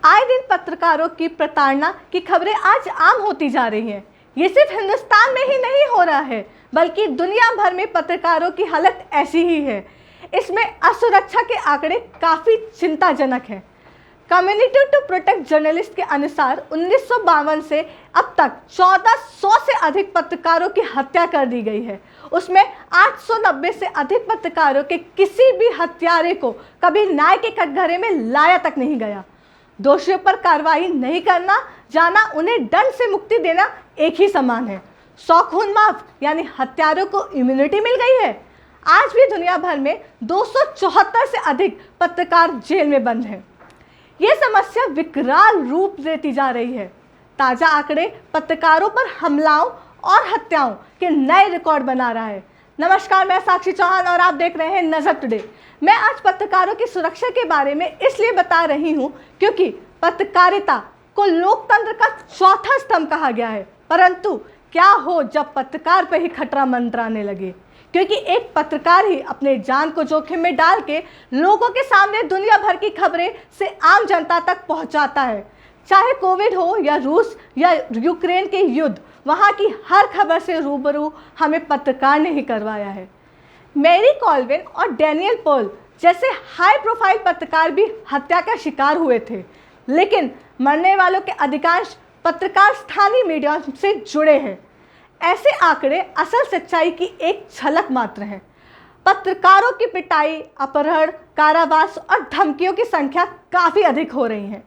आए दिन पत्रकारों की प्रताड़ना की खबरें आज आम होती जा रही हैं। ये सिर्फ हिंदुस्तान में ही नहीं हो रहा है, बल्कि दुनिया भर में पत्रकारों की हालत ऐसी ही है। इसमें असुरक्षा के आंकड़े काफ़ी चिंताजनक हैं। कम्युनिटी टू प्रोटेक्ट जर्नलिस्ट के अनुसार 1952 से अब तक 1400 से अधिक पत्रकारों की हत्या कर दी गई है। उसमें 890 से अधिक पत्रकारों के किसी भी हत्यारे को कभी न्याय के कटघरे में लाया तक नहीं गया। दोषियों पर कार्रवाई नहीं करना जाना उन्हें दंड से मुक्ति देना एक ही समान है। 100 खून माफ यानी हत्यारों को इम्यूनिटी मिल गई है। आज भी दुनिया भर में 274 से अधिक पत्रकार जेल में बंद हैं। ये समस्या विकराल रूप लेती जा रही है। ताज़ा आंकड़े पत्रकारों पर हमलाओं और हत्याओं के नए रिकॉर्ड बना रहा है। नमस्कार, मैं साक्षी चौहान और आप देख रहे हैं नजर टुडे। मैं आज पत्रकारों की सुरक्षा के बारे में इसलिए बता रही हूं क्योंकि पत्रकारिता को लोकतंत्र का चौथा स्तंभ कहा गया है। परंतु क्या हो जब पत्रकार पर ही खतरा मंडराने लगे, क्योंकि एक पत्रकार ही अपने जान को जोखिम में डाल के लोगों के सामने दुनिया भर की खबरें से आम जनता तक पहुंचाता है। चाहे कोविड हो या रूस या यूक्रेन के युद्ध, वहां की हर खबर से रूबरू हमें पत्रकार ने ही करवाया है। मैरी कॉल्विन और डैनियल पर्ल जैसे हाई प्रोफाइल पत्रकार भी हत्या का शिकार हुए थे, लेकिन मरने वालों के अधिकांश पत्रकार स्थानीय मीडिया से जुड़े हैं। ऐसे आंकड़े असल सच्चाई की एक झलक मात्र हैं। पत्रकारों की पिटाई, अपहरण, कारावास और धमकियों की संख्या काफ़ी अधिक हो रही है।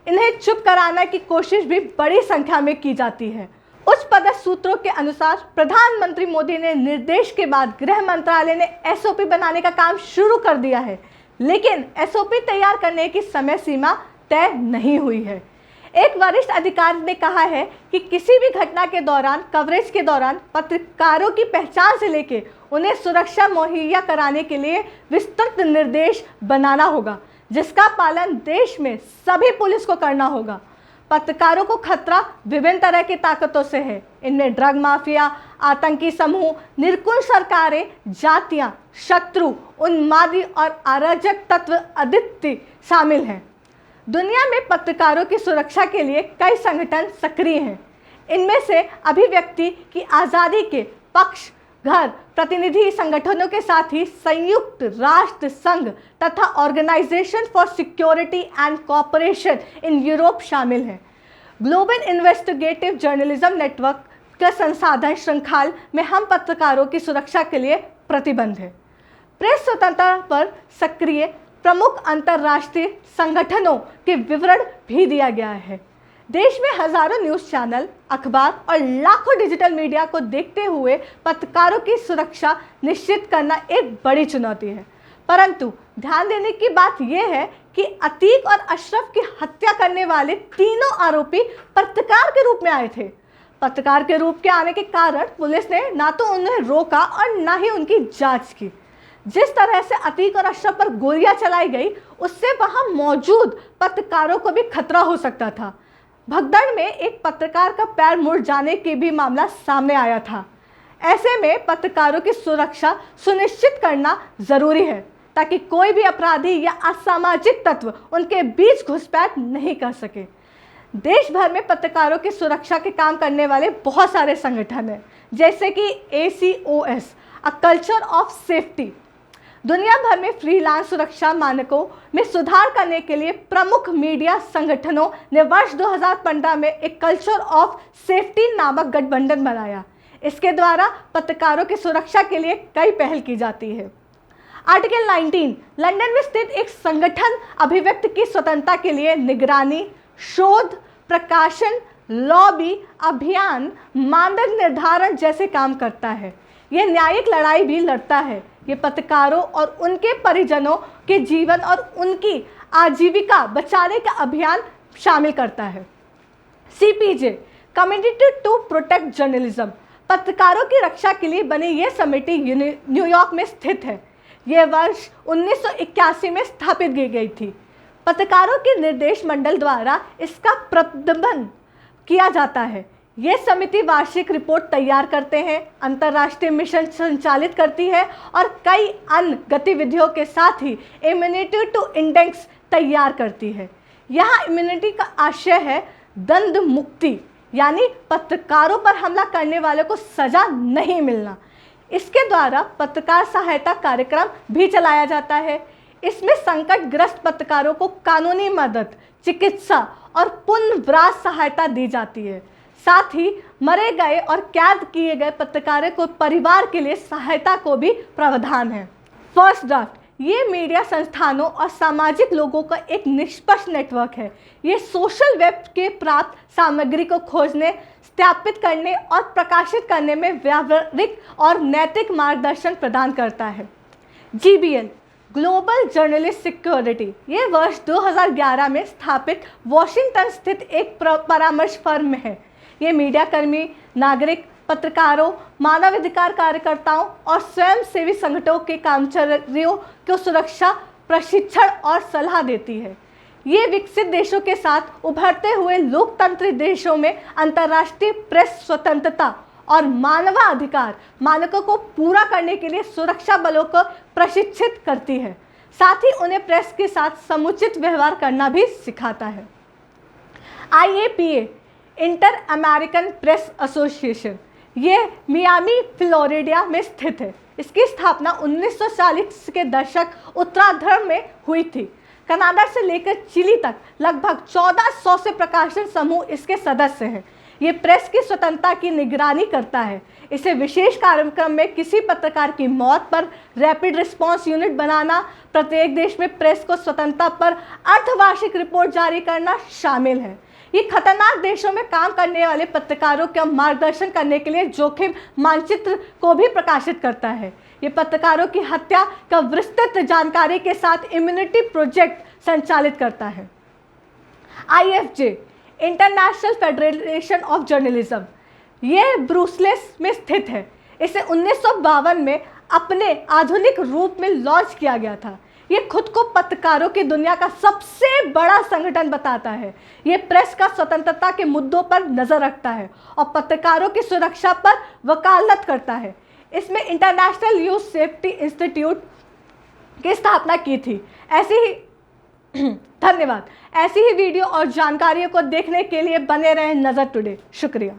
इन्हें चुप कराने की कोशिश भी बड़ी संख्या में की जाती है। उच्च पदस्थ सूत्रों के अनुसार प्रधानमंत्री मोदी ने निर्देश के बाद गृह मंत्रालय ने एसओपी बनाने का काम शुरू कर दिया है, लेकिन एसओपी तैयार करने की समय सीमा तय नहीं हुई है। एक वरिष्ठ अधिकारी ने कहा है कि किसी भी घटना के दौरान, कवरेज के दौरान पत्रकारों की पहचान से लेकर उन्हें सुरक्षा मुहैया कराने के लिए विस्तृत निर्देश बनाना होगा, जिसका पालन देश में सभी पुलिस को करना होगा। पत्रकारों को खतरा विभिन्न तरह की ताकतों से है। इनमें ड्रग माफिया, आतंकी समूह, निरकुश सरकारें, जातियां, शत्रु, उन्मादी और अराजक तत्व आदि शामिल हैं। दुनिया में पत्रकारों की सुरक्षा के लिए कई संगठन सक्रिय हैं। इनमें से अभिव्यक्ति की आज़ादी के पक्ष घर प्रतिनिधि संगठनों के साथ ही संयुक्त राष्ट्र संघ तथा organisation for security and cooperation in Europe शामिल हैं। ग्लोबल इन्वेस्टिगेटिव जर्नलिज्म नेटवर्क का संसाधन श्रृंखला में हम पत्रकारों की सुरक्षा के लिए प्रतिबद्ध है। प्रेस स्वतंत्रता पर सक्रिय प्रमुख अंतर्राष्ट्रीय संगठनों के विवरण भी दिया गया है। देश में हजारों न्यूज़ चैनल, अखबार और लाखों डिजिटल मीडिया को देखते हुए पत्रकारों की सुरक्षा निश्चित करना एक बड़ी चुनौती है। परंतु ध्यान देने की बात यह है कि अतीक और अशरफ की हत्या करने वाले तीनों आरोपी पत्रकार के रूप में आए थे। पत्रकार के रूप के आने के कारण पुलिस ने ना तो उन्हें रोका और ना ही उनकी जांच की। जिस तरह से अतीक और अशरफ पर गोलियां चलाई गई, उससे वहां मौजूद पत्रकारों को भी खतरा हो सकता था। भगदड़ में एक पत्रकार का पैर मुड़ जाने के भी मामला सामने आया था। ऐसे में पत्रकारों की सुरक्षा सुनिश्चित करना जरूरी है, ताकि कोई भी अपराधी या असामाजिक तत्व उनके बीच घुसपैठ नहीं कर सके। देश भर में पत्रकारों की सुरक्षा के काम करने वाले बहुत सारे संगठन हैं, जैसे कि ACOS, a culture of safety. दुनिया भर में फ्रीलांस सुरक्षा मानकों में सुधार करने के लिए प्रमुख मीडिया संगठनों ने वर्ष 2015 में एक कल्चर ऑफ सेफ्टी नामक गठबंधन बनाया। इसके द्वारा पत्रकारों की सुरक्षा के लिए कई पहल की जाती है। आर्टिकल 19 लंदन में स्थित एक संगठन अभिव्यक्ति की स्वतंत्रता के लिए निगरानी, शोध, प्रकाशन, लॉबी, अभियान, मानदंड निर्धारण जैसे काम करता है। यह न्यायिक लड़ाई भी लड़ता है। ये पत्रकारों और उनके परिजनों के जीवन और उनकी आजीविका बचाने का अभियान शामिल करता है। CPJ, community to protect journalism, पत्रकारों की रक्षा के लिए बनी यह समिति न्यूयॉर्क में स्थित है। यह वर्ष 1981 में स्थापित की गई थी। पत्रकारों के निर्देश मंडल द्वारा इसका प्रबंधन किया जाता है। ये समिति वार्षिक रिपोर्ट तैयार करते हैं, अंतर्राष्ट्रीय मिशन संचालित करती है और कई अन्य गतिविधियों के साथ ही इम्यूनिटी टू इंडेक्स तैयार करती है। यहाँ इम्यूनिटी का आशय है दंड मुक्ति, यानी पत्रकारों पर हमला करने वाले को सजा नहीं मिलना। इसके द्वारा पत्रकार सहायता कार्यक्रम भी चलाया जाता है। इसमें संकटग्रस्त पत्रकारों को कानूनी मदद, चिकित्सा और पुनर्वास सहायता दी जाती है। साथ ही मरे गए और कैद किए गए पत्रकारों को परिवार के लिए सहायता को भी प्रावधान है। फर्स्ट ड्राफ्ट ये मीडिया संस्थानों और सामाजिक लोगों का एक निष्पक्ष नेटवर्क है। ये सोशल वेब के प्राप्त सामग्री को खोजने, सत्यापित करने और प्रकाशित करने में व्यावहारिक और नैतिक मार्गदर्शन प्रदान करता है। GBL ग्लोबल जर्नलिस्ट सिक्योरिटी ये वर्ष 2011 में स्थापित वॉशिंगटन स्थित एक परामर्श फर्म है। ये मीडिया कर्मी, नागरिक, पत्रकारों, मानवाधिकार कार्यकर्ताओं और स्वयंसेवी संगठनों के कर्मचारियों को सुरक्षा, प्रशिक्षण और सलाह देती है। ये विकसित देशों के साथ उभरते हुए लोकतांत्रिक देशों में अंतर्राष्ट्रीय प्रेस स्वतंत्रता और मानवाधिकार मानकों को पूरा करने के लिए सुरक्षा बलों को प्रशिक्षित करती है। साथ ही उन्हें प्रेस के साथ समुचित व्यवहार करना भी सिखाता है। IAPA inter American press association ये मियामी, फ्लोरिडा में स्थित है। इसकी स्थापना 1940 के दशक उत्तरार्ध में हुई थी। कनाडा से लेकर चिली तक लगभग 1400 से प्रकाशन समूह इसके सदस्य हैं। ये प्रेस की स्वतंत्रता की निगरानी करता है। इसे विशेष कार्यक्रम में किसी पत्रकार की मौत पर रैपिड रिस्पांस यूनिट बनाना, प्रत्येक देश में प्रेस को स्वतंत्रता पर अर्धवार्षिक रिपोर्ट जारी करना शामिल है। ये खतरनाक देशों में काम करने वाले पत्रकारों का मार्गदर्शन करने के लिए जोखिम मानचित्र को भी प्रकाशित करता है। ये पत्रकारों की हत्या का विस्तृत जानकारी के साथ इम्यूनिटी प्रोजेक्ट संचालित करता है। IFJ international federation of journalism ये ब्रुसेल्स में स्थित है। इसे 1952 में अपने आधुनिक रूप में लॉन्च किया गया था। ये खुद को पत्रकारों की दुनिया का सबसे बड़ा संगठन बताता है। ये प्रेस का स्वतंत्रता के मुद्दों पर नजर रखता है और पत्रकारों की सुरक्षा पर वकालत करता है। इसमें इंटरनेशनल यूथ सेफ्टी इंस्टीट्यूट की स्थापना की थी। धन्यवाद। ऐसी ही वीडियो और जानकारियों को देखने के लिए बने रहें नज़र टुडे। शुक्रिया।